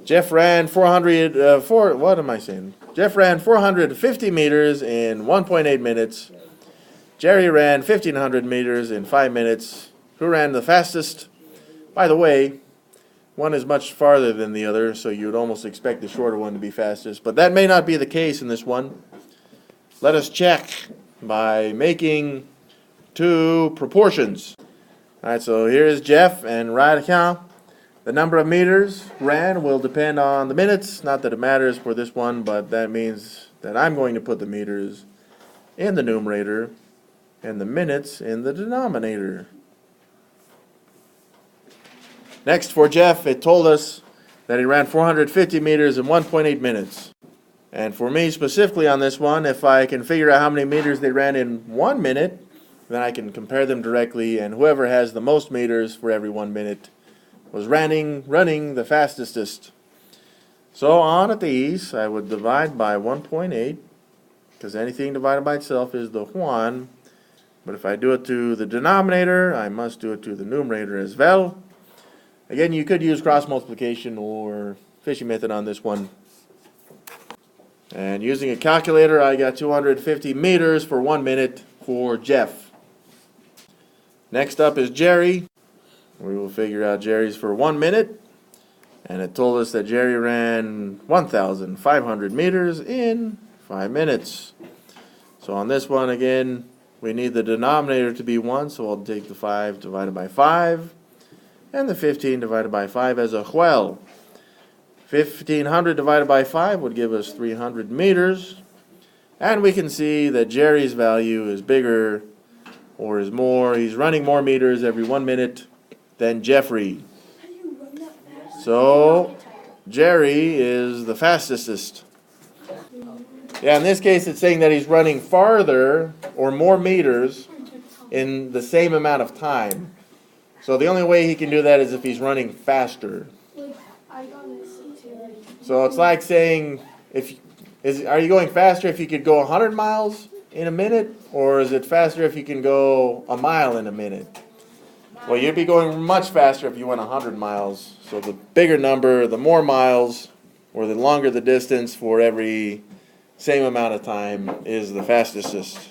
Jeff ran 450 meters in 1.8 minutes. Jerry ran 1,500 meters in 5 minutes. Who ran the fastest? By the way, one is much farther than the other, so you would almost expect the shorter one to be fastest. But that may not be the case in this one. Let us check by making two proportions. All right, so here is Jeff and Radhika. The number of meters ran will depend on the minutes. Not that it matters for this one, but that means that I'm going to put the meters in the numerator and the minutes in the denominator. Next, for Jeff, it told us that he ran 450 meters in 1.8 minutes. And for me specifically on this one, if I can figure out how many meters they ran in 1 minute, then I can compare them directly, and whoever has the most meters for every 1 minute was running the fastest. So on at these, I would divide by 1.8, because anything divided by itself is the 1. But if I do it to the denominator, I must do it to the numerator as well. Again, you could use cross multiplication or fishing method on this one. And using a calculator, I got 250 meters for 1 minute for Jeff. Next up is Jerry. We will figure out Jerry's for 1 minute. And it told us that Jerry ran 1,500 meters in 5 minutes. So on this one, again, we need the denominator to be 1, so I'll take the 5 divided by 5. And the 15 divided by 5 as a well. 1,500 divided by 5 would give us 300 meters. And we can see that Jerry's value is bigger or is more. He's running more meters every 1 minute than Jeffrey. So Jerry is the fastest. Yeah, in this case it's saying that he's running farther or more meters in the same amount of time. So the only way he can do that is if he's running faster. So it's like saying, are you going faster if you could go 100 miles in a minute? Or is it faster if you can go a mile in a minute? Well, you'd be going much faster if you went 100 miles. So the bigger number, the more miles, or the longer the distance for every same amount of time is the fastest.